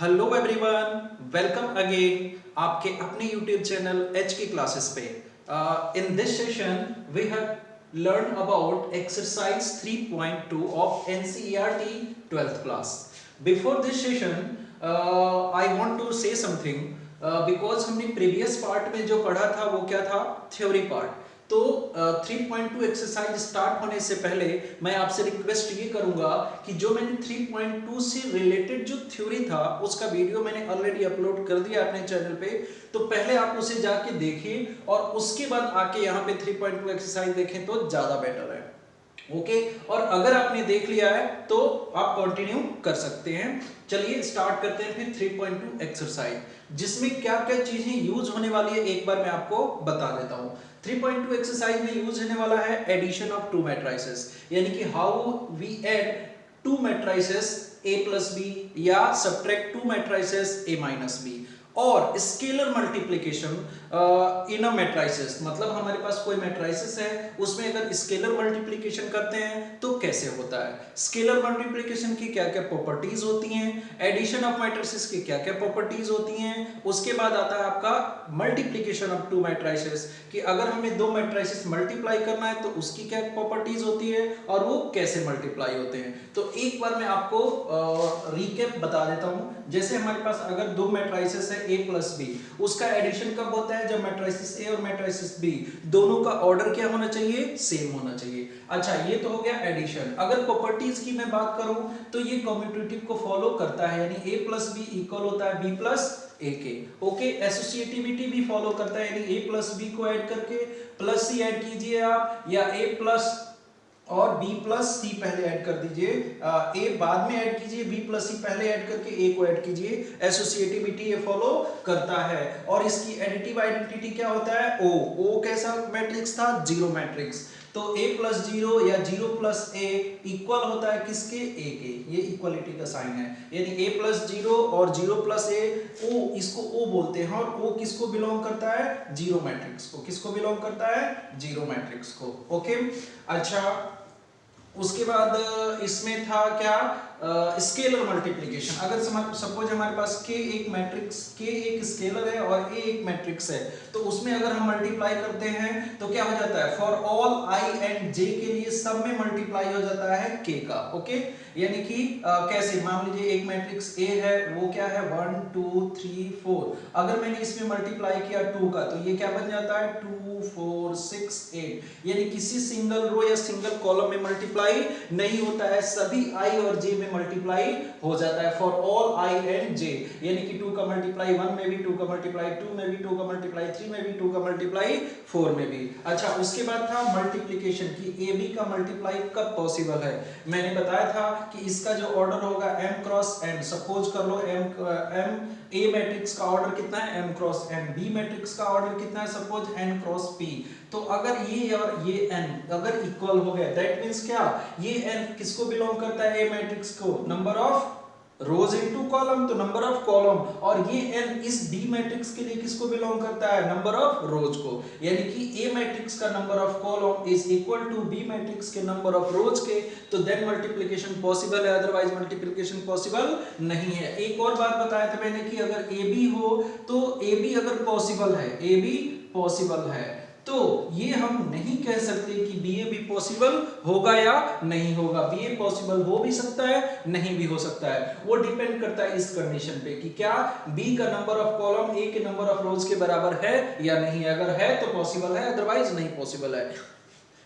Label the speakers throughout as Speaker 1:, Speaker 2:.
Speaker 1: Hello everyone, welcome again आपके अपने YouTube channel H की क्लासेस पे। In this session we have learn about exercise 3.2 of NCERT 12th class. Before this session I want to say something because हमने previous part में जो पढ़ा था वो क्या था, थ्योरी पार्ट। तो 3.2 एक्सरसाइज स्टार्ट होने से पहले मैं आपसे रिक्वेस्ट ये करूंगा कि जो मैंने 3.2 से रिलेटेड जो थ्योरी था उसका वीडियो मैंने ऑलरेडी अपलोड कर दिया अपने चैनल पे, तो पहले आप उसे जाके देखिए और उसके बाद आके यहाँ पे 3.2 एक्सरसाइज देखें तो ज्यादा बेटर है। ओके और अगर आपने देख लिया है तो आप कंटिन्यू कर सकते हैं। चलिए स्टार्ट करते हैं फिर 3.2 एक्सरसाइज, जिसमें क्या क्या चीजें यूज होने वाली है एक बार मैं आपको बता देता हूं। 3.2 एक्सरसाइज में यूज होने वाला है एडिशन ऑफ टू मैट्रिसेस, यानी कि how we add two matrices a plus b या subtract two matrices a minus b, और scalar multiplication in a matrices, मतलब हमारे पास कोई मैट्रिसेस है उसमें अगर स्केलर मल्टीप्लिकेशन करते हैं तो कैसे होता है, स्केलर मल्टीप्लिकेशन की क्या क्या प्रॉपर्टीज होती हैं, एडिशन ऑफ मैट्रिसेस की क्या क्या प्रॉपर्टीज होती हैं। उसके बाद आता है आपका मल्टीप्लिकेशन ऑफ टू मैट्रिसेस, कि अगर हमें दो मैट्रिसेस मल्टीप्लाई करना है तो उसकी क्या प्रॉपर्टीज होती है और वो कैसे मल्टीप्लाई होते हैं। तो एक बार मैं आपको रिकैप बता देता हूं। जैसे हमारे पास अगर दो मैट्रिसेस है a प्लस बी, उसका एडिशन कब होता है, जब मैट्रिसेस a और मैट्रिसेस b दोनों का ऑर्डर क्या होना चाहिए, सेम होना चाहिए। अच्छा ये तो हो गया एडिशन। अगर प्रॉपर्टीज की मैं बात करूं तो ये कम्यूटेटिव को फॉलो करता है, यानी a प्लस बी इक्वल होता है b प्लस a के। ओके एसोसिएटिविटी भी फॉलो करता है, यानी a प्लस बी को ऐड करके प्लस सी ऐड कीजिए आप, या a प्लस और b प्लस सी पहले ऐड कर दीजिए, a बाद में ऐड कीजिए, b प्लस सी पहले ऐड करके a को ऐड कीजिए। एसोसिएटिविटी ये फॉलो करता है। और इसकी एडिटिव आइडेंटिटी क्या होता है, o कैसा मैट्रिक्स था, जीरो मैट्रिक्स। तो a प्लस जीरो या जीरो प्लस a इक्वल होता है किसके, a के, ये इक्वलिटी का साइन है, यानी a प्लस जीरो और जीरो प्लस a, o इसको o बोलते हैं, और o किसको बिलोंग करता है, जीरो मैट्रिक्स को। किसको बिलोंग करता है, जीरो मैट्रिक्स को। ओके अच्छा उसके बाद इसमें था क्या, स्केलर मल्टीप्लिकेशन। अगर सपोज हमारे पास k एक मैट्रिक्स, k एक स्केलर है और a एक मैट्रिक्स है, तो उसमें अगर हम मल्टीप्लाई करते हैं तो क्या हो जाता है, for all i and j के लिए सब में मल्टीप्लाई हो जाता है k का। ओके यानी कि कैसे, मान लीजिए एक मैट्रिक्स a है, वो क्या है 1 2 3 4, अगर मैंने इसमें मल्टीप्लाई किया 2 का तो ये क्या बन जाता है 2 4 6 8, यानी किसी सिंगल रो या सिंगल कॉलम में मल्टीप्लाई नहीं होता है, सभी i और j में मल्टीप्लाई हो जाता है, for all i and j। यानी कि 2 का मल्टीप्लाई 1 में भी, 2 का मल्टीप्लाई 2 में भी, 2 का मल्टीप्लाई 3 में भी, 2 का मल्टीप्लाई 4 में भी। अच्छा उसके बाद था मल्टीप्लिकेशन की, ab का मल्टीप्लाई कब पॉसिबल है, मैंने बताया था कि इसका जो ऑर्डर होगा m क्रॉस n। सपोज कर लो m a मैट्रिक्स का ऑर्डर कितना है, m cross n, b matrix का ऑर्डर कितना है, सपोज n क्रॉस p। तो अगर ये और ये n अगर इक्वल हो गए, दैट मींस क्या, ये n किसको बिलोंग करता है, a मैट्रिक्स को, number of rose into column, तो नंबर ऑफ कॉलम, और ये n इस b मैट्रिक्स के लिए किसको बिलोंग करता है, नंबर ऑफ रोज को। यानी कि a मैट्रिक्स का number of column is equal to b matrix के नंबर ऑफ रोज के, तो देन मल्टीप्लिकेशन पॉसिबल है, अदरवाइज मल्टीप्लिकेशन पॉसिबल नहीं है। एक और बात बताया था मैंने कि अगर ab हो तो ab अगर पॉसिबल है, ab पॉसिबल है, तो ये हम नहीं कह सकते कि BA भी पॉसिबल होगा या नहीं होगा। BA पॉसिबल हो भी सकता है, नहीं भी हो सकता है, वो डिपेंड करता है इस कंडीशन पे कि क्या B का नंबर ऑफ कॉलम A के नंबर ऑफ रोज के बराबर है या नहीं। अगर है तो पॉसिबल है, अदरवाइज नहीं पॉसिबल है।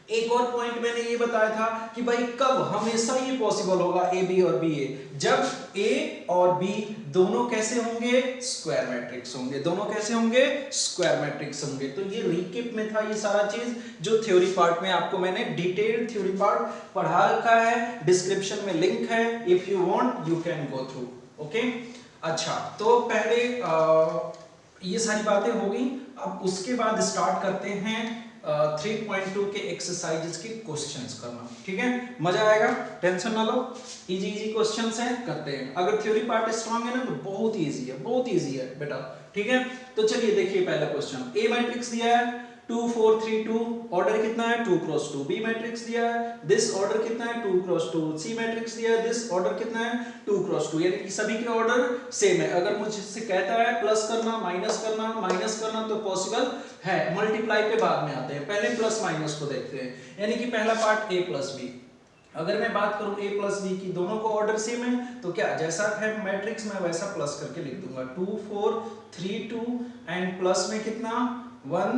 Speaker 1: एक और पॉइंट मैंने ये बताया था कि भाई कब हमेशा ये पॉसिबल होगा ए बी और बी ए, जब ए और बी दोनों कैसे होंगे, स्क्वायर मैट्रिक्स होंगे, दोनों कैसे होंगे, स्क्वायर मैट्रिक्स होंगे। तो ये रिकेप में था ये सारा चीज जो थ्योरी पार्ट में आपको मैंने डिटेल्ड थ्योरी पार्ट पढ़ा रखा है, डिस्क्रिप्शन में लिंक है, if you want you can go through. Okay अच्छा तो पहले ये सारी बातें हो गई। अब उसके बाद स्टार्ट करते हैं 3.2 के एक्सरसाइजेस के क्वेश्चंस करना। ठीक है मजा आएगा, टेंशन ना लो, इजी इजी क्वेश्चंस हैं, करते हैं। अगर थ्योरी पार्ट स्ट्रांग है ना तो बहुत इजी है, बहुत इजी है बेटा। ठीक है तो चलिए देखिए पहला क्वेश्चन, ए मैट्रिक्स दिया है, 2 4 3 2, ऑर्डर कितना है 2 क्रॉस 2, बी मैट्रिक्स दिया है, दिस ऑर्डर कितना है 2 क्रॉस 2, सी मैट्रिक्स दिया है, दिस ऑर्डर कितना है 2 क्रॉस 2, यानी कि सभी के ऑर्डर सेम है। अगर मुझसे कहता है प्लस करना माइनस करना तो पॉसिबल है, मल्टीप्लाई पे बाद में आते हैं, पहले प्लस माइनस को देखते हैं। यानी कि पहला पार्ट a प्लस बी, अगर मैं बात करूं a प्लस बी की, दोनों को ऑर्डर सेम है तो क्या जैसा है मैट्रिक्स में वैसा प्लस करके लिख दूंगा, 2 4 3 2 एंड प्लस में कितना 1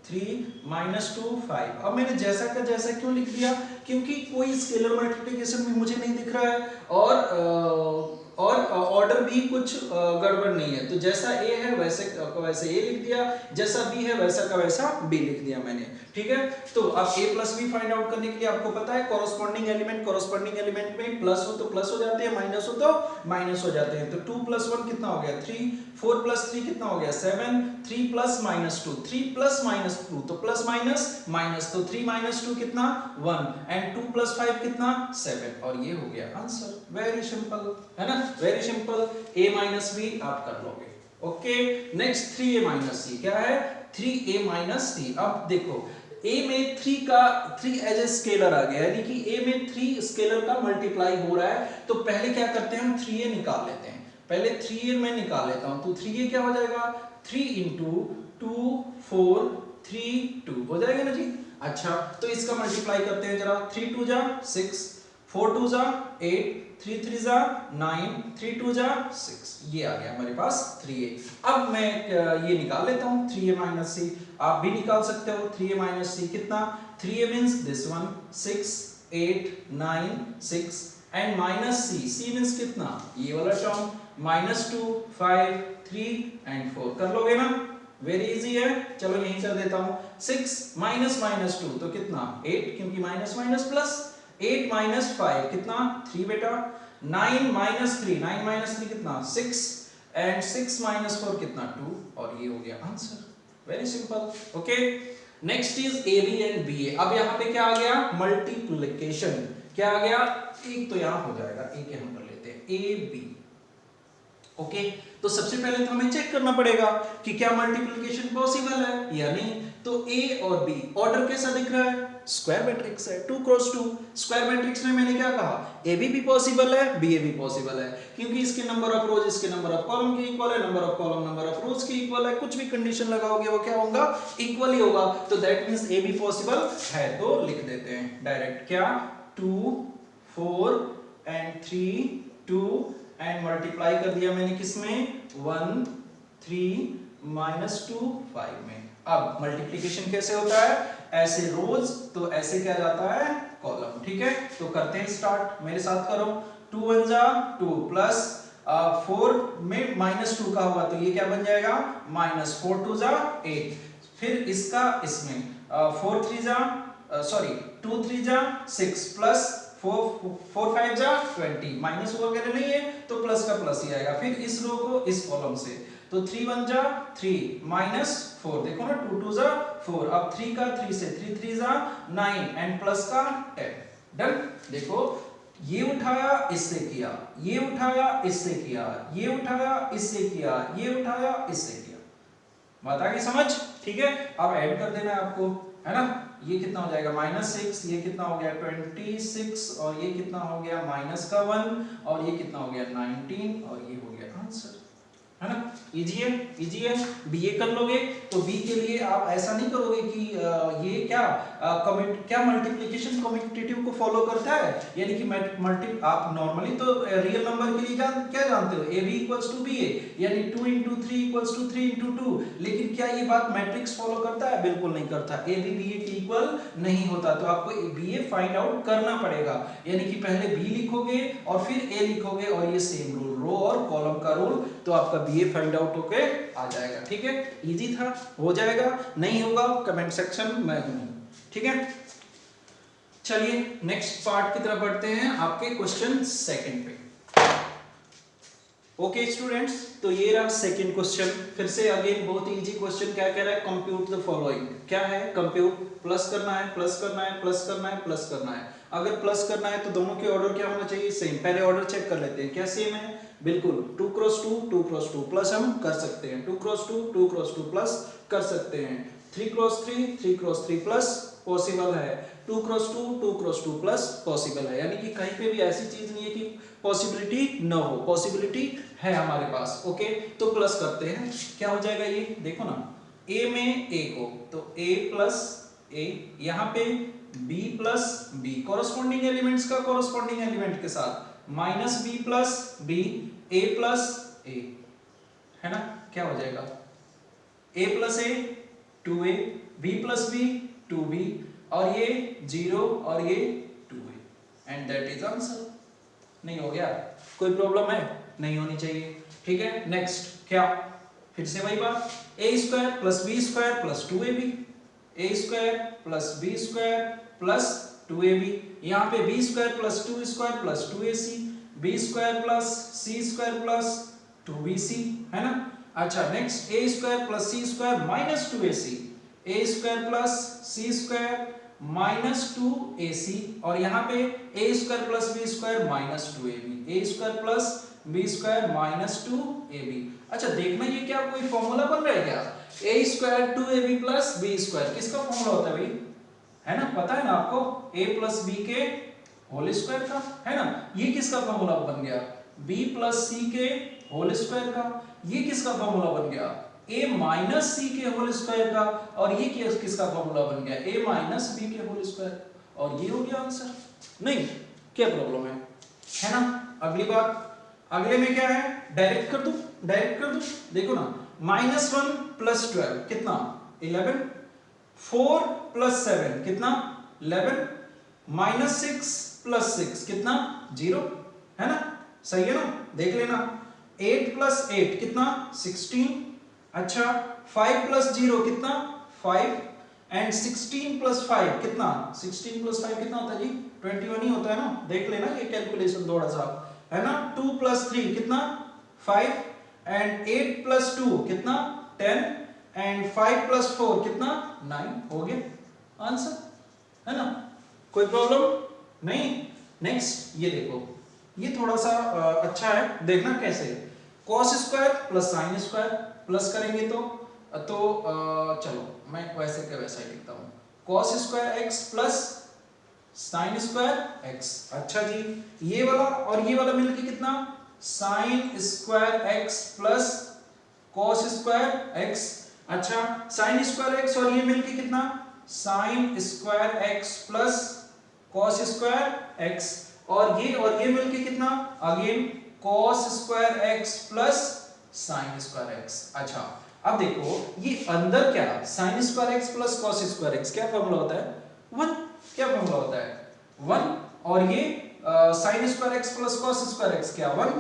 Speaker 1: 3 माइनस 2 5। अब मैंने जैसा का जैसा क्यों लिख दिया, क्योंकि कोई स्केलर मल्टीप्लिकेशन भी मुझे नहीं दिख रहा है और ऑर्डर भी कुछ गड़बड़ नहीं है, तो जैसा a है वैसे वैसे a लिख दिया, जैसा b है वैसा का वैसा b लिख दिया मैंने, ठीक है। तो अब a plus b find out करने के लिए आपको पता है कॉरस्पॉन्डिंग एलिमेंट में प्लस हो तो प्लस हो जाते हैं, माइनस हो तो माइनस हो जाते हैं। तो 2 प्लस 1 कितना हो गया 3, 4 प्लस 3 कितना हो गया 7, 3 प्लस माइनस 2, 3 प्लस माइनस 2 तो प्लस माइनस माइनस, तो 3 माइनस 2 कितना 1 एंड 2 प्लस 5 कितना 7, और ये हो गया आंसर। वेरी सिंपल है ना, very simple, a minus B आप कर लोगे। ओके, नेक्स्ट 3a माइनस सी, क्या है 3a माइनस सी। अब देखो a में 3 एज ए स्केलर आ गया, यानी कि a में 3 स्केलर का मल्टीप्लाई हो रहा है, तो पहले क्या करते हैं हम 3a निकाल लेते हैं, पहले 3a में निकाल लेता हूं, तो 3a क्या हो जाएगा 3 इंटू 2 4 3 2 हो जाएगा ना जी। अच्छा, तो इसका मल्टीप्लाई करते हैं जरा, 3 2 जा 6, 4 2 जा 8, 3 3 जा 9, 3 2 जा 6, ये आ गया हमारे पास 3a। अब मैं ये निकाल लेता हूँ 3a माइनस सी, आप भी निकाल सकते हो 3a माइनस सी कितना, 3a means this one 6 8 9 6 and minus C means कितना ये वाला टर्म -2 5 3 एंड 4, कर लोगे ना, वेरी इजी है। चलो यहीं कर देता हूँ, 6 माइनस 2 तो कितना 8, क्योंकि माइनस माइनस प्लस, 8 माइनस 5 कितना 3 बेटा, 9 माइनस 3 कितना 6 एंड 6 माइनस 4 कितना 2, और ये हो गया answer. Very simple. Okay, next is A B and B A. अब यहाँ पे क्या आ गया मल्टीप्लिकेशन, क्या आ गया, एक तो यहाँ हो जाएगा, एक हम कर लेते हैं ए बी। ओके, तो सबसे पहले तो हमें चेक करना पड़ेगा कि क्या मल्टीप्लिकेशन पॉसिबल है या नहीं। तो a और b ऑर्डर कैसा दिख रहा है, स्क्वायर मैट्रिक्स है 2 क्रॉस 2, स्क्वायर मैट्रिक्स में मैंने क्या कहा a b भी पॉसिबल है b a भी पॉसिबल है, क्योंकि इसके नंबर ऑफ रोज इसके नंबर ऑफ कॉलम के इक्वल है, number of column number of rows के इक्वल है, कुछ भी कंडीशन लगाओगे वो क्या होगा इक्वल ही होगा, तो दैट मींस a भी पॉसिबल है। तो लिख देते हैं डायरेक्ट, क्या 2 4 एंड 3 2 एंड मल्टीप्लाई कर दिया मैंने किसमें 1 3 -2 5 में। अब मल्टीप्लिकेशन कैसे होता है, ऐसे रोज तो ऐसे क्या जाता है कॉलम, ठीक है। तो करते हैं स्टार्ट, मेरे साथ करो, 2 1 जा 2 प्लस 4 में -2 का होगा तो ये क्या बन जाएगा -4 2 जा 8, फिर इसका इसमें 4 3 जा 2 3 जा 6 प्लस 4 5 जा 20, माइनस वगैरह नहीं है तो प्लस का प्लस ही आएगा, फिर इस रो को इस कॉलम से, तो 3 1 जा 3 -4, देखो ना 2 2 जा 4, अब 3 का 3 से 3 3 जा 9 एंड प्लस का 10, डन। देखो ये उठाया इससे किया, ये उठाया इससे किया, ये उठाया इससे किया, ये उठाया इससे किया, बात आ गई समझ, ठीक है। अब ऐड कर देना है आपको, है ना, ये कितना हो जाएगा -6, ये कितना हो गया 26 और ये कितना हो गया माइनस का 1 और ये कितना हो गया 19 और ये हो गया आंसर, है ना। इजी है, इजी है, बीए कर लोगे तो बी के लिए आप ऐसा नहीं करोगे कि ये क्या मल्टीप्लिकेशन कम्यूटेटिव को फॉलो करता है, यानी कि मल्टी आप नॉर्मली तो रियल नंबर के लिए क्या जानते हो ab इक्वल्स टू ba, यानी 2 into 3 इक्वल्स टू 3 into 2, लेकिन क्या ये बात मैट्रिक्स फॉलो करता है, बिल्कुल नहीं करता, ab ba के इक्वल नहीं होता, तो आपको ba फाइंड आउट करना पड़ेगा, यानी कि पहले b लिखोगे और फिर a लिखोगे और ये सेम रूल, रो और कॉलम का रूल, तो आपका बीए फाइंड आउट होके आ जाएगा, ठीक है। इजी था, हो जाएगा, नहीं होगा कमेंट सेक्शन में हूं, ठीक है। चलिए नेक्स्ट पार्ट की तरफ बढ़ते हैं, आपके क्वेश्चन सेकंड पे। ओके स्टूडेंट्स, तो ये रहा सेकंड क्वेश्चन, फिर से अगेन बहुत ही इजी क्वेश्चन, क्या कह रहा है कंप्यूट द फॉलोइंग, क्या है कंप्यूट, प्लस करना है प्लस करना है प्लस करना है प्लस करना है, अगर प्लस करना है तो दोनों के ऑर्डर क्या होना चाहिए सेम, पहले ऑर्डर चेक कर लेते हैं क्या सेम है, बिल्कुल 2 क्रॉस 2 2 क्रॉस 2 प्लस हम कर सकते हैं, 2 क्रॉस 2 2 क्रॉस 2 प्लस कर सकते हैं, 3 क्रॉस 3 प्लस पॉसिबल है, 2 क्रॉस 2 प्लस पॉसिबल है, यानी कि कहीं पे भी ऐसी चीज नहीं है कि पॉसिबिलिटी न हो, पॉसिबिलिटी है हमारे पास। ओके, तो प्लस करते हैं, क्या हो जाएगा ये देखो ना, a में a को तो a प्लस a, यहाँ पे b plus b corresponding elements का कॉरस्पॉन्डिंग एलिमेंट के साथ minus b plus b, a plus a, है ना, क्या हो जाएगा a plus a 2a, b plus b 2b, और ये 0 और ये 2a, and that is answer. नहीं हो गया, कोई प्रॉब्लम है, नहीं होनी चाहिए, ठीक है। नेक्स्ट क्या, फिर से वही बात, a square plus b square plus 2ab, a square plus b square plus 2ab, यहाँ पे b square plus 2 square plus 2ac, b square plus c square plus 2bc, है ना। अच्छा next, a square plus c square minus 2ac, a square plus c square minus 2ac, और यहाँ पे a square plus b square minus 2ab, a square plus b square minus 2ab। अच्छा देखना ये क्या कोई फॉर्मूला बन रहा है क्या, a square 2ab plus b square किसका फॉर्मूला होता है भाई, है ना, पता है ना आपको, a प्लस b के होल स्क्वायर का, है ना, ये किसका फॉर्मूला बन गया, b प्लस c के होल स्क्वायर का, ये किसका फॉर्मूला बन गया, a माइनस c के होल स्क्वायर का, और ये किसका फॉर्मूला बन गया, a माइनस b के होल स्क्वायर, और ये हो गया आंसर। नहीं, क्या प्रॉब्लम है ना। अगली बात, अगले में क्या है, डायरेक्ट कर दूं, डायरेक्ट कर दूं, देखो ना, -1 प्लस 12 कितना 11, 4 प्लस 7 कितना 11, -6 प्लस 6 कितना 0, है ना, सही है ना, देख लेना। 8 प्लस 8 कितना 16, अच्छा 5 प्लस 0 कितना 5, एंड 16 प्लस 5 कितना 16 प्लस 5 कितना होता है जी 21 ही होता है ना, देख लेना ये कैलकुलेशन थोड़ा सा, है ना। 2 प्लस 3 कितना 5, एंड 8 प्लस 2 कितना 10, एंड 5 प्लस 4 कितना 9, हो गया आंसर, है ना, कोई प्रॉब्लम नहीं। नेक्स्ट ये देखो, ये थोड़ा सा अच्छा है, देखना कैसे, cos square plus sine square plus करेंगे तो चलो मैं वैसे के वैसा ही लिखता हूँ, cos square x plus sine square x, अच्छा जी, ये वाला और ये वाला मिलके कितना sine square x plus cos square x, अच्छा साइन स्क्वायर x और ये मिलके कितना sine square x plus cos square x, और ये मिलके कितना again cos square x plus sine square x। अच्छा अब देखो ये अंदर क्या sine square x plus cos square x क्या फॉर्मूला होता है 1, क्या फॉर्मूला होता है 1, और ये sine square x plus cos square x क्या 1।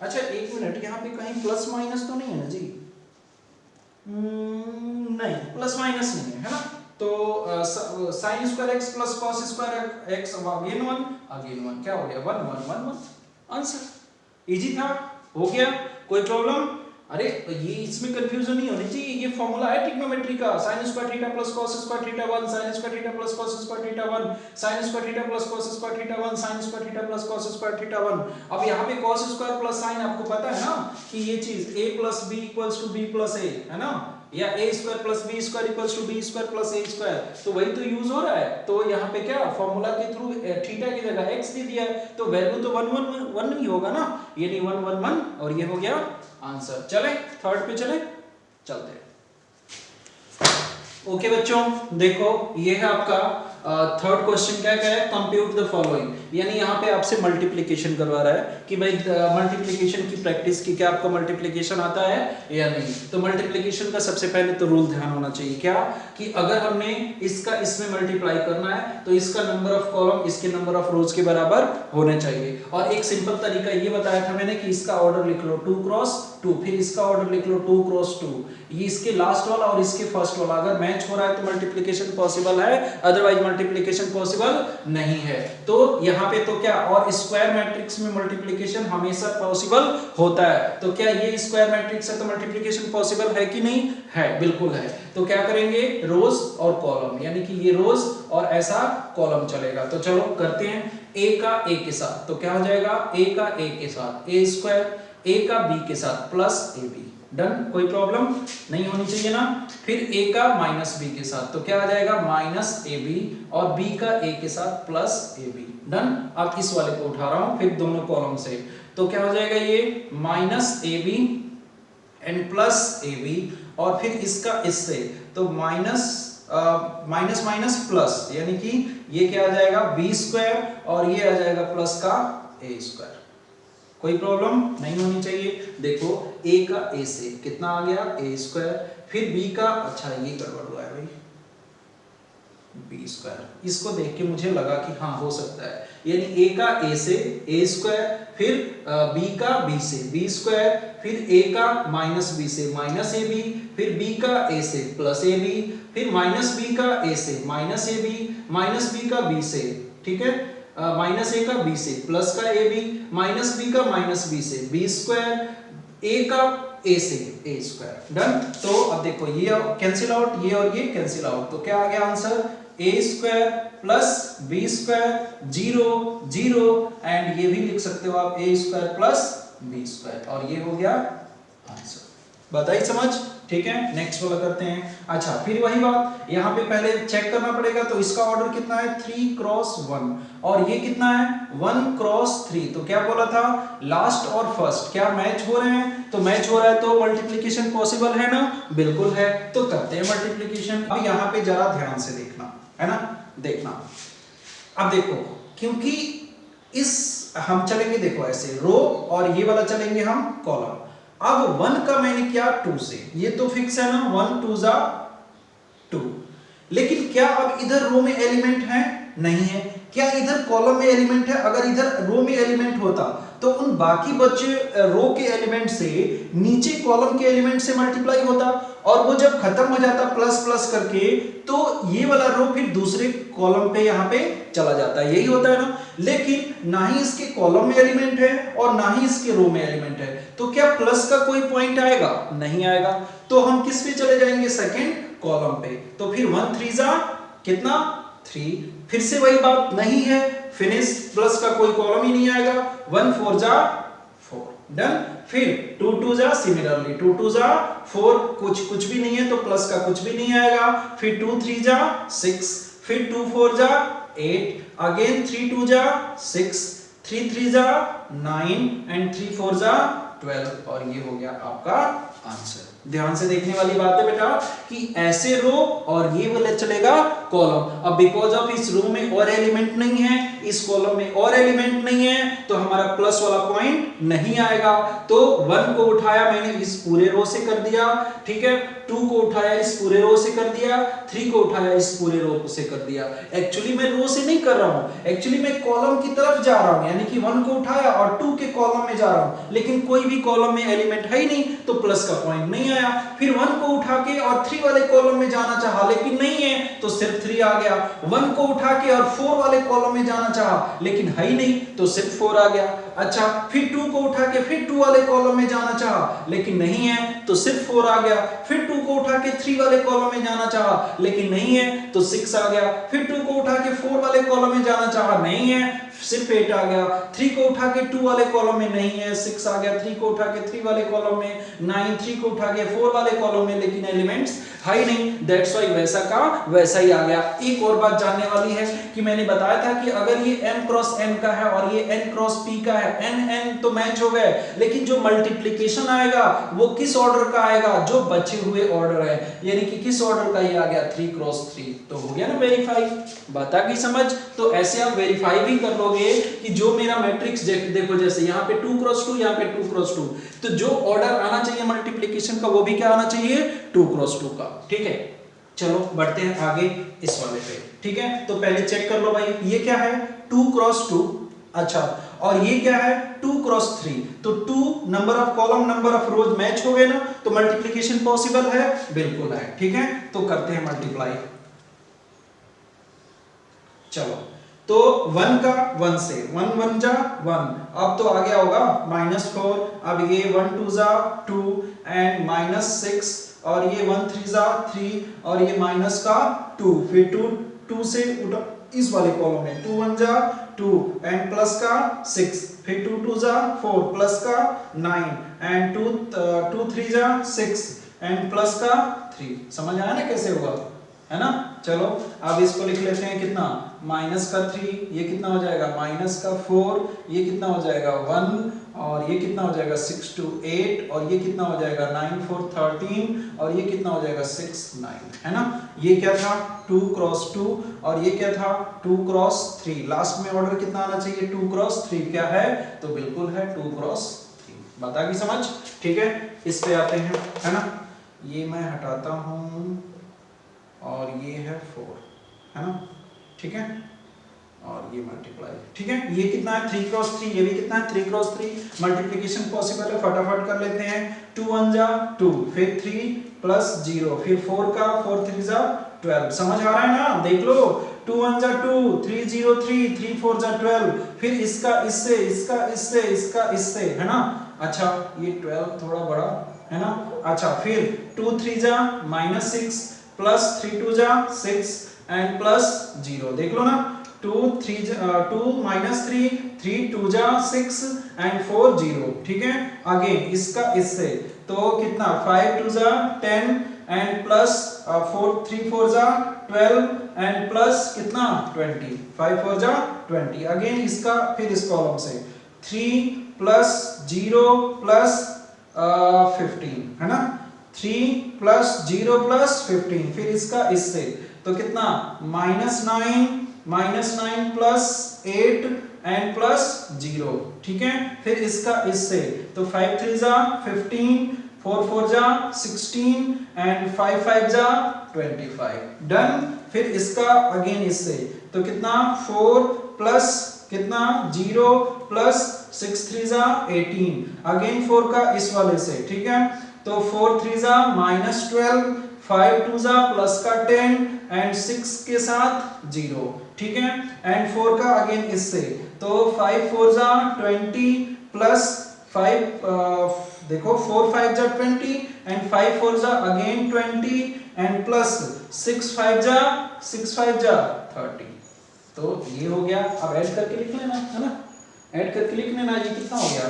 Speaker 1: अच्छा एक मिनट, यहाँ पे कहीं प्लस माइनस तो नहीं है ना जी, नहीं प्लस माइनस नहीं है, है ना, तो sine square x plus cos square x again 1 क्या हो गया 1 1 1 1 आंसर। इजी था, हो गया, कोई प्रॉब्लम, अरे ये इसमें कंफ्यूजन नहीं होनी चाहिए, ये फॉर्मूला है ट्रिग्नोमेट्री का, sin square theta plus cos square theta 1, sin square theta plus cos square theta 1, sin square theta plus cos square theta 1, sin square theta plus cos square theta 1। अब यहाँ पे cos square plus sin आपको पता है ना कि ये चीज a plus b equals to b plus a, है ना, या a square plus b square equals to b square plus a square, तो वही तो यूज हो रहा है। तो यहाँ पे क्या फॉर्मूला के थ्रू थीटा की जगह x दे दिया है, तो वैल्यू तो 1 1 1 ही होगा ना, यानी 1 1 1, और ये हो गया आंसर। चले थर्ड पे चलते हैं। ओके बच्चों देखो ये है आपका थर्ड क्वेश्चन, क्या है कंप्यूट द फॉलोइंग, यानी यहाँ पे आपसे मल्टीप्लिकेशन करवा रहा है कि भाई मल्टीप्लिकेशन की प्रैक्टिस की, क्या आपको मल्टीप्लिकेशन आता है या नहीं। तो मल्टीप्लिकेशन का सबसे पहले तो रूल ध्यान होना चाहिए, क्या कि अगर हमने इसका इसमें मल्टीप्लाई करना है तो इसका नंबर ऑफ कॉलम इसके नंबर ऑफ रोज के बराबर होने चाहिए। और एक सिंपल तरीका ये बताया था मैंने कि इसका ऑर्डर लिख लो 2 क्रॉस 2, फिर इसका ऑर्डर लिख लो 2 क्रॉस 2, ये इसके लास्ट वाला और इसके फर्स्ट वाला अगर मैच हो रहा है तो मल्टीप्लिकेशन पॉसिबल है, अदरवाइज मल्टीप्लिकेशन पॉसिबल नहीं है। तो यहाँ पे तो क्या, और स्क्वायर मैट्रिक्स में मल्टीप्लिकेशन हमेशा पॉसिबल होता है, तो क्या ये स्क्वायर मैट्रिक्स है तो मल्टीप्लिकेशन पॉसिबल है कि नहीं है, बिल्कुल है। तो क्या करेंगे रोज और कॉलम, यानी कि ये रोज और ऐसा कॉलम चलेगा। तो चलो करते हैं a का a के साथ, तो क्या हो जाएगा a का a के साथ a स्क्वायर, ए का बी के साथ प्लस ए बी, डन, कोई प्रॉब्लम नहीं होनी चाहिए ना। फिर ए का माइनस बी के साथ, तो क्या आ जाएगा माइनस ए बी, और बी का ए के साथ प्लस ए बी, डन। अब इस वाले को उठा रहा हूं फिर दोनों कॉलम से, तो क्या हो जाएगा ये minus A B and plus A B, और फिर इसका इससे, तो माइनस माइनस माइनस प्लस, यानी कि ये क्या आ जाएगा बी स्क्वायर, और ये आ जाएगा प्लस का ए स्क्वायर। कोई प्रॉब्लम नहीं होनी चाहिए। देखो a का a से कितना आ गया a स्क्वायर, फिर b का, अच्छा ये गड़बड़ हुआ है भाई, b स्क्वायर, इसको देख के मुझे लगा कि हाँ हो सकता है, यानी a का a से a स्क्वायर, फिर b का b से b स्क्वायर, फिर a का माइनस b से माइनस ए बी, फिर b का a से प्लस ए बी, फिर माइनस b का a से minus A B, minus b का b से, ठीक है, माइनस ए का बी से प्लस का ए बी, माइनस बी का माइनस बी से बी स्क्वायर, ए का ए से ए स्क्वायर, डन। तो अब देखो ये कैंसिल आउट, ये और ये कैंसिल आउट, तो क्या आ गया answer a square plus b square, zero zero, and ये भी लिख सकते हो आप a square plus b square, और ये हो गया आंसर। बताइए समझ, ठीक है। नेक्स्ट वाला करते हैं। अच्छा फिर वही बात, यहाँ पे पहले चेक करना पड़ेगा, तो इसका ऑर्डर कितना है 3 क्रॉस 1, और ये कितना है 1 क्रॉस 3, तो क्या बोला था लास्ट और फर्स्ट क्या मैच हो रहे हैं, तो मैच हो रहा है तो मल्टीप्लिकेशन पॉसिबल है ना, बिल्कुल है, तो करते हैं मल्टीप्लिकेशन। अब यहाँ पे जरा ध्यान से देखना है ना, देखना। अब देखो क्योंकि इस हम चलेंगे, देखो ऐसे रो, और ये वाला चलेंगे हम कॉलम। अब 1 का मैंने किया 2 से, ये तो फिक्स है ना, 1 2 जा 2, लेकिन क्या अब इधर रो में एलिमेंट है, नहीं है। क्या इधर कॉलम में एलिमेंट है, अगर इधर रो में एलिमेंट होता तो उन बाकी बचे रो के एलिमेंट से नीचे कॉलम के एलिमेंट से मल्टीप्लाई होता, और वो जब खत्म हो जाता प्लस प्लस करके, तो ये वाला रो फिर दूसरे कॉलम पे यहाँ पे चला जाता है, यही होता है ना। लेकिन ना ही इसके कॉलम में एलिमेंट है और ना ही इसके रो में एलिमेंट है, तो क्या प्लस का कोई पॉइंट आएगा, नहीं आएगा। तो हम किस पे चले जाएंगे, सेकंड कॉलम पे, तो फिर 1 3 जा कितना 3, फिर से वही बात, नहीं है फिनिश, प्लस का कोई कॉलम ही नहीं आएगा, 1 4 जा 4, डन। फिर 2 2 जा सिमिलरली 2 2 जा 4, कुछ भी नहीं है तो प्लस का कुछ भी नहीं आएगा, फिर 2 3 जा 6, फिर 2 4 जा 8, अगेन 3 2 जा 6, 3 3 जा 9, एंड 3 4 जा 12, और ये हो गया आपका आंसर। ध्यान से देखने वाली बात है बेटा कि ऐसे रो और ये वाला चलेगा कॉलम। अब बिकॉज ऑफ इस रो में और एलिमेंट नहीं है, इस कॉलम में और एलिमेंट नहीं है, तो हमारा प्लस वाला पॉइंट नहीं आएगा। तो 1 को उठाया मैंने इस पूरे रो से कर दिया, ठीक है, 2 को उठाया इस पूरे रो से कर दिया, 3 को उठाया इस पूरे रो से कर दिया। एक्चुअली मैं रो से नहीं कर रहा हूं, एक्चुअली मैं कॉलम की तरफ जा रहा हूं, यानी कि 1 को उठाया और 2 के कॉलम में जा रहा हूं, लेकिन कोई भी कॉलम में एलिमेंट है ही नहीं, तो प्लस का पॉइंट नहीं आया। फिर 1 को उठा के और 3 वाले कॉलम में जाना चाहा, लेकिन नहीं है, तो सिर्फ 3 आ गया। 1 को उठा के और 4 वाले कॉलम में जाना चाहा, लेकिन है ही नहीं, तो सिर्फ 4 आ गया। अच्छा फिर 2 को उठा के फिर 2 वाले कॉलम में जाना चाहा, लेकिन नहीं है, तो सिर्फ 4 आ गया। फिर 2 को उठा के 3 वाले कॉलम में जाना चाहा, लेकिन नहीं है, तो 6 आ गया। फिर 2 को उठा के 4 वाले कॉलम में जाना चाहा, नहीं है, सिर्फ 8 आ गया। 3 को उठा के 2 वाले कॉलम में नहीं है, 6 आ गया। 3 को उठा के 3 वाले कॉलम में 9, 3 को उठा के 4 वाले कॉलम में, लेकिन एलिमेंट्स है ही नहीं, दैट्स व्हाई वैसा का वैसा ही आ गया। एक और बात जानने वाली है कि मैंने बताया था कि अगर ये m क्रॉस n का है और ये n क्रॉस p का है, n तो मैच हो गए, लेकिन जो मल्टीप्लिकेशन आएगा वो किस ऑर्डर का आएगा, जो बचे हुए ऑर्डर है, यानी कि किस ऑर्डर का ये आ गया 3 क्रॉस 3, तो हो गया ना वेरीफाई। बात आ गई समझ। तो ऐसे आप वेरीफाई भी कर लोगे कि जो मेरा मैट्रिक्स देखो, जैसे यहाँ पे 2 क्रॉस 2, यहाँ पे 2 क्रॉस 2, तो जो ऑर्डर आना चाहिए मल्टीप्लिकेशन का वो भी क्या आना चाहिए 2 क्रॉस 2 का, ठीक है। चलो बढ़ते हैं आगे इस वाले पे, ठीक है। तो पहले चेक कर लो भाई, ये क्या है 2 क्रॉस 2, अच्छा, और ये क्या है 2 क्रॉस 3, तो 2 number of column number of rose match हो गए ना, तो मल्टीप्लिकेशन पॉसिबल है, बिल्कुल है, ठीक है। तो करते हैं मल्टीप्लाई। चलो तो 1 का 1 से 1 1 जा 1, अब तो आ गया होगा -4, अब ये 1 2 जा 2 एंड -6, और ये 1 3 जा 3, और ये माइनस का 2, फिर 2 2 से इस वाले कॉलम में 2 1 जा 2 एंड प्लस का 6, फिर 2 2 जा 4 प्लस का 9 एंड 2 3 जा 6 एंड प्लस का 3। समझ आया ना कैसे होगा, है ना। चलो अब इसको लिख लेते हैं कितना, माइनस का 3, ये कितना हो जाएगा माइनस का 4, ये कितना हो जाएगा 1 और ये कितना हो जाएगा 6 2 8 और ये कितना हो जाएगा 9 4 13 और ये कितना हो जाएगा 6 9, है ना। ये क्या था 2 क्रॉस 2 और ये क्या था 2 क्रॉस 3। लास्ट में ऑर्डर कितना आना चाहिए 2 क्रॉस 3, क्या है तो बिल्कुल है 2 क्रॉस 3। बात आ गई समझ, ठीक है। इस पे आते हैं, है ना। ये मैं हटाता हूं और ये है 4, है ना, ठीक है, और ये मल्टीप्लाई, ठीक है। ये कितना है 3 क्रॉस 3, ये भी कितना है 3 क्रॉस 3। मल्टीप्लिकेशन पॉसिबल है, फटाफट कर लेते हैं। 2 1 जा 2, फिर 3 प्लस 0, फिर 4 का 4 3 जा 12। समझ आ रहा है ना, देख लो 2 1 जा 2, 3 0 3, 3 4 जा 12, फिर इसका इससे, इसका इससे, इसका इससे, है ना। अच्छा ये 12 थोड़ा बड़ा है ना। अच्छा फिर 2 3 जा -6 प्लस 3 2 जा 6 एंड प्लस 0, देख लो ना 2 3 2 -3 3 2 जा 6 एंड 4 0, ठीक है। अगेन इसका इससे तो कितना 5 2 जा 10 एंड प्लस 4 3 4 जा 12 एंड प्लस कितना 20, 5 4 जा 20। अगेन इसका फिर इस कॉलम से 3 प्लस 0 प्लस 15, है ना। 3 प्लस 0 प्लस 15, फिर इसका इससे तो कितना -9 प्लस 8 एंड प्लस 0, ठीक है। फिर इसका इससे तो 5 3 जा 15, 4 4 जा 16 एंड 5 5 जा 25, डन। फिर इसका अगेन इससे तो कितना 4 प्लस कितना 0 प्लस 6 3 जा 18, अगेन 4 का इस वाले से, ठीक है। तो 4 3 जा -12, 5 2 जा प्लस का 10 एंड 6 के साथ 0, ठीक है। एंड 4 का अगेन इससे तो 5 4 जा 20 प्लस 5 देखो 4 5 जा 20 एंड 5 4 जा अगेन 20 एंड प्लस 6 5 जा 30। तो ये हो गया। अब ऐड करके लिख लेना, है ना, ऐड करके लिख लेना। ये कितना हो गया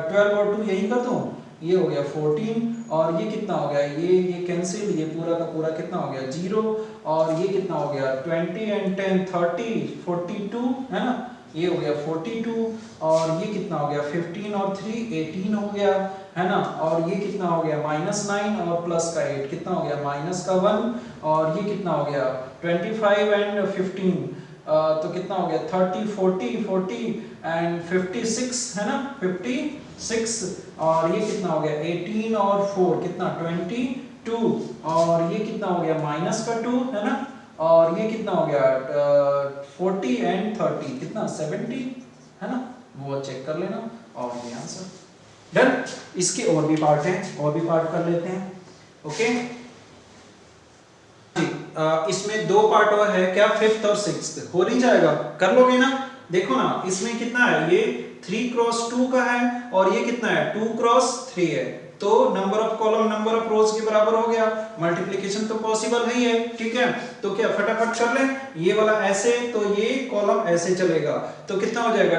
Speaker 1: 12 और 2 यही कर दूं, ये हो गया 14 और ये कितना हो गया ये कैंसिल, ये पूरा का पूरा कितना हो गया 0 और ये कितना हो गया 20 एंड 10 30 42, है ना। ये हो गया 42 और ये कितना हो गया 15 और 3 18 हो गया, है ना। और ये कितना हो गया -9 और प्लस का 8 कितना हो गया -1 और ये कितना हो गया 25 एंड 15 तो कितना हो गया 30 40 एंड 56, है ना 56 और ये कितना हो गया 18 और 4 कितना 22 और ये कितना हो गया -2, है ना। और ये कितना हो गया 40 एंड 30 कितना 70, है ना। वो चेक कर लेना और ये आंसर डन। इसके और भी पार्ट हैं, और भी पार्ट कर लेते हैं, ओके। इसमें 2 पार्ट और है, क्या 5th और 6th हो नहीं जाएगा, कर लोगे ना। देखो ना इसमें कितना है, ये 3 क्रॉस 2 का है और ये कितना है 2 क्रॉस 3 है, तो number of column number of rows के बराबर हो गया। मल्टीप्लिकेशन तो पॉसिबल नहीं है, ठीक है। तो क्या फटाफट कर लें, ये वाला ऐसे तो ये कॉलम ऐसे चलेगा, तो कितना हो जाएगा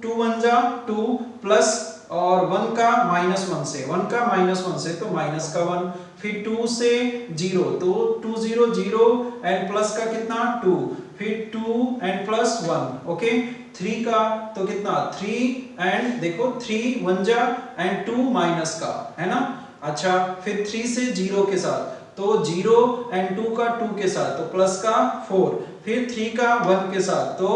Speaker 1: 2 1 जा 2 प्लस और 1 का -1 से, 1 का -1 से तो माइनस का 1, फिर 2 से 0 तो 2 0 0 एंड प्लस का कितना 2, फिर 2 एंड प्लस 1, ओके। 3 का तो कितना 3 एंड देखो 3 1 जा एंड 2 माइनस का, है ना। अच्छा फिर 3 से 0 के साथ तो 0 एंड 2 का 2 के साथ तो प्लस का 4, फिर 3 का 1 के साथ तो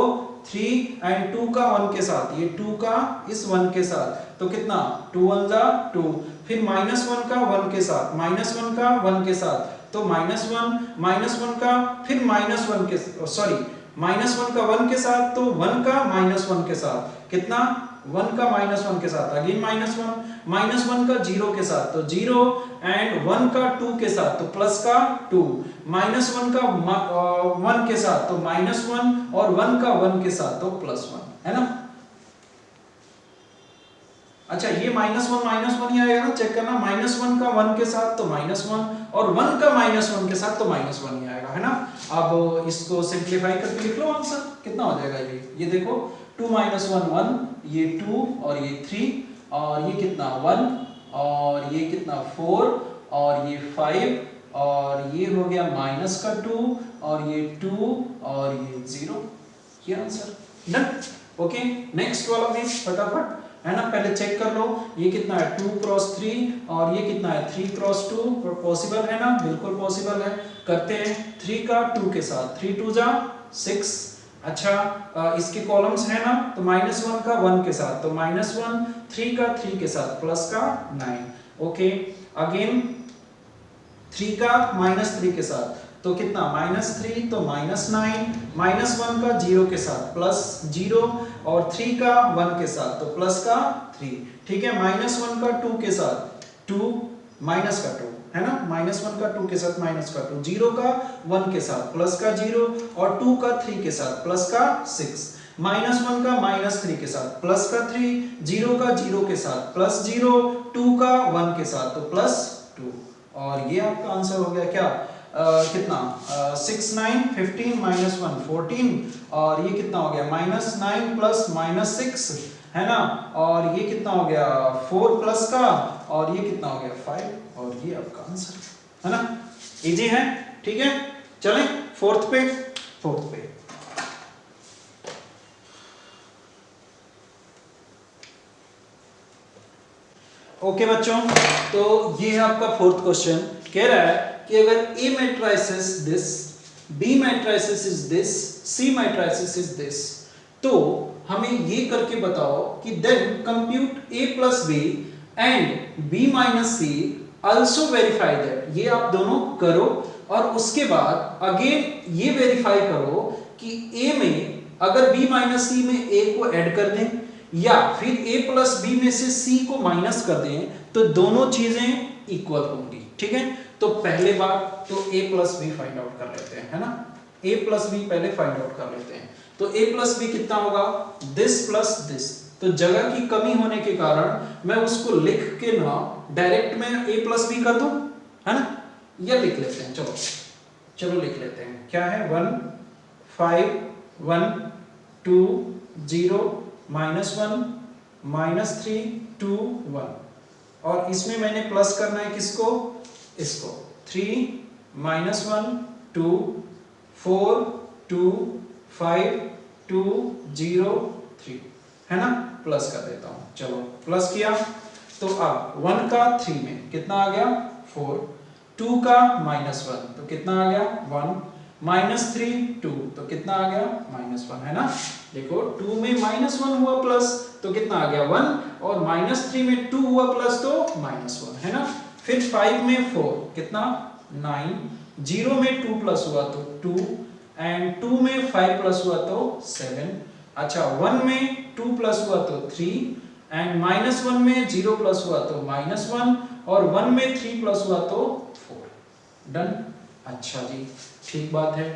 Speaker 1: 3 एंड 2 का 1 के साथ, ये 2 का इस 1 के साथ तो कितना 2 1 जा 2, फिर -1 का 1 के साथ, -1 का 1 के साथ तो -1 का फिर -1 के सॉरी -1 का 1 के साथ तो 1 का -1 के साथ कितना 1 का -1 के साथ अगेन -1 का 0 के साथ तो 0 एंड 1 का 2 के साथ तो प्लस का 2, -1 का 1 के साथ तो -1 और 1 का 1 के साथ तो +1, है ना। अच्छा ये -1 ही आएगा ना, चेक करना, -1 का 1 के साथ तो -1 और 1 का -1 के साथ तो -1 ही आएगा, है ना। अब इसको सिंप्लीफाई करके लिख लो आंसर, कितना हो जाएगा ये देखो 2 - 1 1, ये 2 और ये 3 और ये कितना 1 और ये कितना 4 और ये 5 और ये हो गया -2 और ये 2 और ये 0, ये आंसर डन। ओके नेक्स्ट वाला भी फटाफट, है ना, पहले चेक कर लो ये कितना है 2 क्रॉस 3 और ये कितना है 3 क्रॉस 2, पॉसिबल है ना, बिल्कुल पॉसिबल है। करते हैं 3 का 2 के साथ, 3 2 जा 6। अच्छा इसके कॉलम्स है ना, तो -1 का 1 के साथ तो -1, 3 का 3 के साथ प्लस का 9। ओके अगेन 3 का -3 के साथ तो कितना -3 तो -9, -1 का 0 के साथ +0 और 3 का 1 के साथ तो प्लस का 3। ठीक है -1 का 2 के साथ 2 माइनस का 2, है ना, -1 का 2 के साथ माइनस का 2, 0 का 1 के साथ प्लस का 0 और 2 का 3 के साथ प्लस का 6, -1 का -3 के साथ प्लस का 3, 0 का 0 के साथ +0, 2 का 1 के साथ तो +2 और ये आपका आंसर हो गया क्या कितना 6 9 15 -1 14 और ये कितना हो गया -9 प्लस -6, है ना, और ये कितना हो गया 4 प्लस का और ये कितना हो गया 5 और ये आपका आंसर, है ना, इजी है। ठीक है चलें फोर्थ पे। ओके बच्चों, तो ये है आपका फोर्थ क्वेश्चन, कह रहा है कि अगर A matrices this, B matrices is this, C matrices is this, तो हमें ये करके बताओ कि then compute A plus B and B minus C also verify that, ये आप दोनों करो और उसके बाद अगेन ये वेरीफाई करो कि A में अगर B माइनस C में A को ऐड कर दें या फिर A प्लस B में से C को माइनस कर दें तो दोनों चीजें इक्वल होंगी। ठीक है तो पहले बात तो A plus b find out कर लेते हैं, है ना, A प्लस बी पहले फाइंड आउट कर लेते हैं। तो A प्लस बी कितना होगा दिस प्लस दिस, तो जगह की कमी होने के कारण मैं उसको लिख के ना डायरेक्ट में A प्लस बी कर दूं, है ना, या लिख लेते हैं, चलो लिख लेते हैं, क्या है 1 5 1 2 0 -1 -3 2 1 और इसमें मैंने प्लस करना है किसको, इसको 3 -1 2 4 2 5 2 0 3, है ना, प्लस कर देता हूं, चलो प्लस किया तो अब 1 का 3 में कितना आ गया 4, 2 का -1 तो कितना आ गया 1, -3 2 तो कितना आ गया -1, है ना, देखो 2 में -1 हुआ प्लस तो कितना आ गया 1 और -3 में 2 हुआ प्लस तो -1, है ना, फिर 5 में 4 कितना 9, 0 में 2 प्लस हुआ तो 2 एंड 2 में 5 प्लस हुआ तो 7, अच्छा 1 में 2 प्लस हुआ तो 3 एंड -1 में 0 प्लस हुआ तो -1 और 1 में 3 प्लस हुआ तो 4, डन। अच्छा जी ठीक बात है,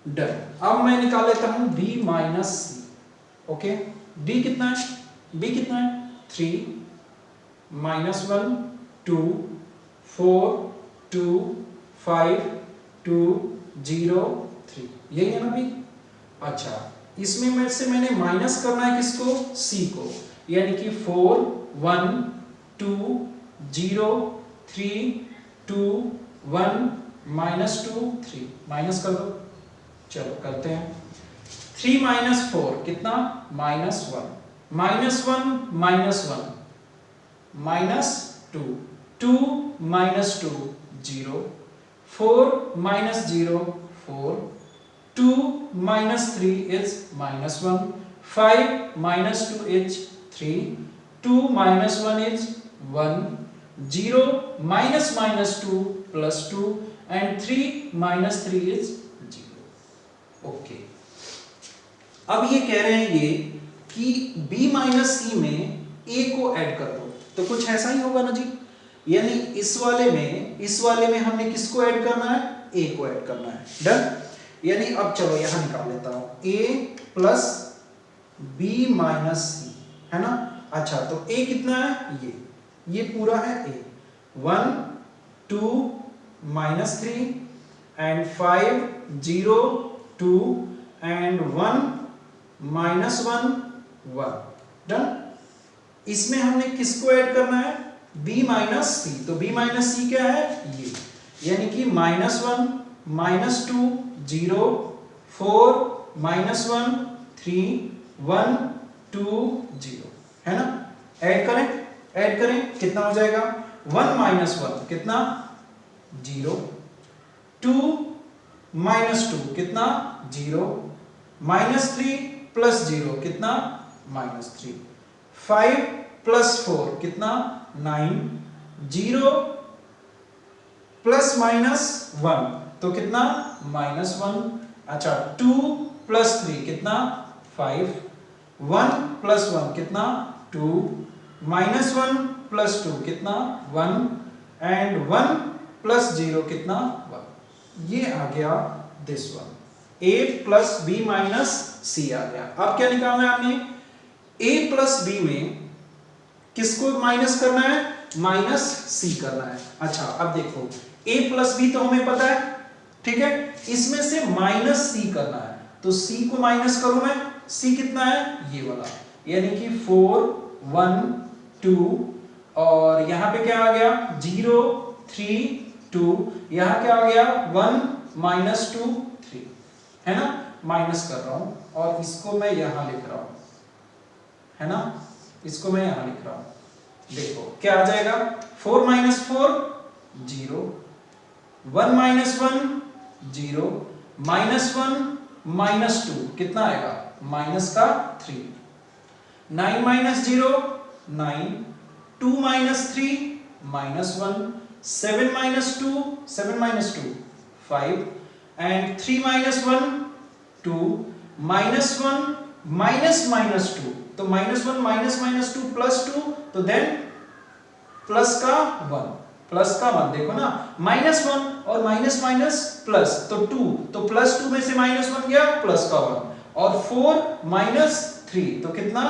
Speaker 1: डन। अब मैं निकाल लेता हूं B minus C, okay D कितना है, B कितना है 3 -1 2 4 2 5 2 0 3, यही है ना B। अच्छा इसमें में से मैंने माइनस करना है किसको C को, यानी कि 4 1 2 0 3 2 1 -2 3 माइनस कर दो, चलो करते हैं 3 - 4 कितना -1 -1 -2 2 -2 0 4 -0 4 2 -3 is -1 5 -2 is 3 2 -1 is 1 0 -2 plus 2 and 3 - 3 is 0। Okay अब ये कह रहे हैं ये कि B माइनस C में A को ऐड कर दो, तो कुछ ऐसा ही होगा ना जी, यानी इस वाले में हमने किसको ऐड करना है A को ऐड करना है, डन। यानी अब चलो यहां निकाल लेता हूं A plus B minus C, है ना, अच्छा तो a कितना है, ये पूरा है a, 1 2 -3 एंड 5 0 2 एंड 1 -1 1 डन। इसमें हमने किसको ऐड करना है, b माइनस सी, तो b माइनस सी क्या है ये, यानी कि -1 -2 0 4 -1 3 1 2 0 है ना। ऐड करें कितना हो जाएगा, 1 -1 कितना 0, 2 -2 कितना 0, -3 + 0 कितना -3, 5 + 4 कितना 9, 0 ± 1 तो कितना -1, अच्छा 2 + 3 कितना 5, 1 + 1 कितना 2, -1 + 2 कितना 1 एंड 1 + 0 कितना 1। ये आ गया this one, a + b - c आ गया। अब क्या निकालना है आपने, a + b में किसको माइनस करना है, -c करना है। अच्छा अब देखो a + b तो हमें पता है, ठीक है, इसमें से -c करना है, तो c को माइनस करूं मैं, c कितना है ये वाला, यानी कि 4 1 2 और यहां पे क्या आ गया 0 3 2, यहां क्या आ गया 1 -2 3 है ना, माइनस कर रहा हूं और इसको मैं यहां लिख रहा हूं, है ना, इसको मैं यहां लिख रहा हूं। देखो क्या आ जाएगा, 4 - 4 0, 1 - 1 0, -1 - 2 कितना आएगा -3, 9 - 0 9, 2 - 3 -1, 7 - 2 5 and 3 - 1 2, -1 -2 तो -1 -2 +2 तो देन प्लस का 1 देखो ना, -1 और माइनस प्लस तो 2, तो +2 में से -1 गया प्लस का 1 और 4 - 3 तो कितना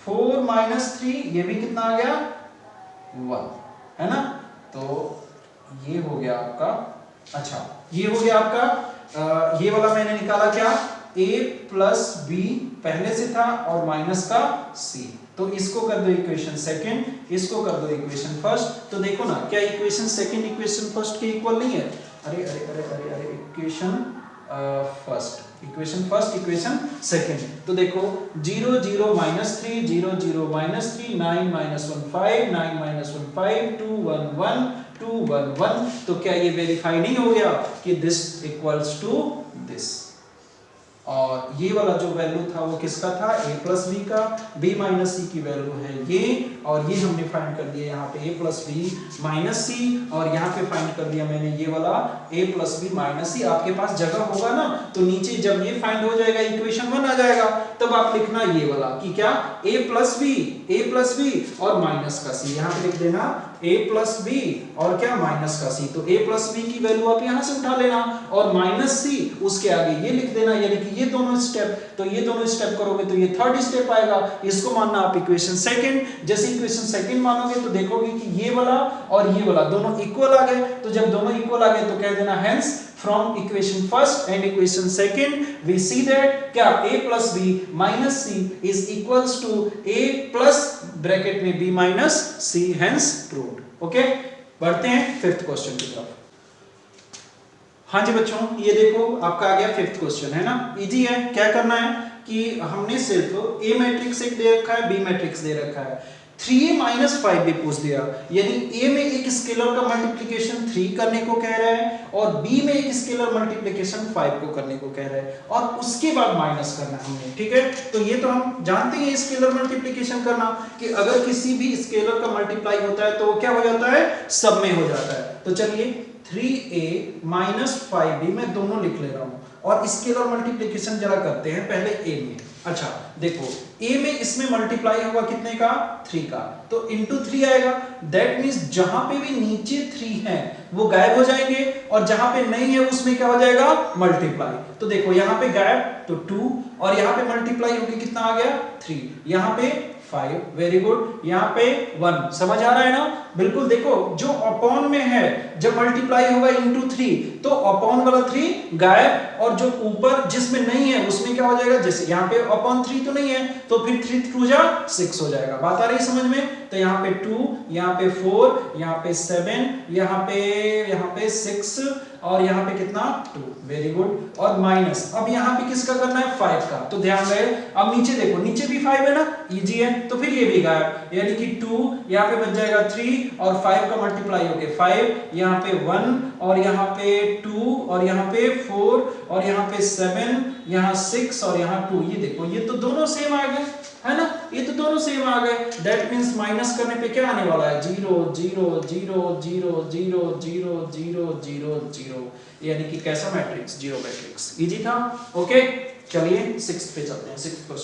Speaker 1: 4 - 3 ये भी कितना आ गया 1 है ना। तो ये हो गया आपका, अच्छा ये हो गया आपका ये वाला मैंने निकाला क्या, a + b पहले से था और माइनस का c, तो इसको कर दो इक्वेशन सेकंड, इसको कर दो इक्वेशन फर्स्ट। तो देखो ना क्या इक्वेशन सेकंड इक्वेशन फर्स्ट के इक्वल नहीं है, अरे इक्वेशन फर्स्ट इक्वेशन सेकंड, तो देखो 0 0 -3 0 0 -3 9 - 1 5 9 - 1 5 2 1 1 2 1 1, तो क्या ये वेरीफाई नहीं हो गया कि दिस इक्वल्स टू दिस, और ये वाला जो वैल्यू था वो किसका था, a + b का, b - c की वैल्यू है ये, और ये हमने फाइंड कर दिया यहाँ पे a + b - c, और यहाँ पे फाइंड कर दिया मैंने ये वाला a + b - c। आपके पास जगह होगा ना तो नीचे जब ये फाइंड हो जाएगा इक्वेशन 1 आ जाएगा, तब आप लिखना ये वाला कि क्या a + b और माइनस का c, यहाँ पे लिख देना a + b और क्या माइनस का c, तो a + b की वैल्यू आप यहाँ से उठा लेना और -c उसके आगे ये लिख देना, यानी कि ये दोनों स्टेप, तो ये दोनों स्टेप करोगे तो ये थर्ड स्टेप आएगा, इसको मानना आप इक्वेशन सेकंड। जैसे इक्वेशन सेकंड मानोगे तो देखोगे कि ये वाला और ये वाला दोनों इक्वल आ गए, तो जब दोनों इक्वल आ गए तो कह देना hence from equation first and equation second we see that क्या a + b - c is equals to a plus bracket में b - c, hence proved। Okay, बढ़ते हैं फिफ्थ क्वेश्चन की तरफ। हाँ जी बच्चों, ये देखो आपका आ गया फिफ्थ क्वेश्चन, है ना, इजी है। क्या करना है कि हमने सिर्फ a मैट्रिक्स एक दे रखा है, b मैट्रिक्स दे रखा है, 3a - 5 भी पूछ दिया, यानी a में एक स्केलर का मल्टीप्लिकेशन 3 करने को कह रहा है और b में एक स्केलर मल्टीप्लिकेशन 5 को करने को कह रहा है, और उसके बाद माइनस करना है हमने, ठीक है। तो ये तो हम जानते हैं स्केलर मल्टीप्लिकेशन करना, कि अगर किसी भी स्केलर का मल्टीप्लाई होता है तो क्या हो जाता है, सब में हो जाता है। तो चलिए 3a - 5b मैं दोनों लिख ले रहा हूं और स्केलर मल्टीप्लिकेशन जरा करते हैं पहले a में। अच्छा देखो a में इसमें मल्टीप्लाई होगा कितने का, 3 का, तो इंटू 3 आएगा, दैट मींस जहां पे भी नीचे 3 है वो गायब हो जाएंगे और जहां पे नहीं है उसमें क्या हो जाएगा, मल्टीप्लाई। तो देखो यहां पे गायब तो 2 और यहां पे मल्टीप्लाई होके कितना आ गया 3, यहां पे 5, वेरी गुड। यहाँ पे 1, समझ आ रहा है ना? बिल्कुल देखो, जो अपॉन में है जब मल्टीप्लाई होगा इनटू 3 तो अपॉन वाला 3 गायब, और जो ऊपर जिसमें नहीं है उसमें क्या हो जाएगा, जैसे यहाँ पे अपॉन 3 तो नहीं है तो फिर 3 2 जा 6 हो जाएगा। बात आ रही समझ में? तो यहाँ पे 2, यहाँ पे 4, यहाँ पे 7, यहाँ पे 6 और यहाँ पे कितना 2, वेरी गुड। और माइनस, अब यहाँ पे किसका करना है 5 का, तो ध्यान रहे। अब नीचे देखो, नीचे भी 5 है ना, इजी है, तो फिर ये भी गायब, यानी कि 2 यहाँ पे बच जाएगा 3 और 5 का मल्टीप्लाई होके 5, यहाँ पे 1 और यहाँ पे 2 और यहाँ पे 4 और यहाँ पे 7, यहाँ 6 और यहाँ 2, ये देखो ये तो दोनों सेम आ गए, है ना, ये तो दोनों सेम आ गए। दैट मींस माइनस करने पे क्या आने वाला है, 0 0 0 0 0 0 0 0 0, यानी कि कैसा मैट्रिक्स, जीरो मैट्रिक्स। इजी था, ओके। चलिए 6th पे चलते हैं, 6th क्वेश्चन।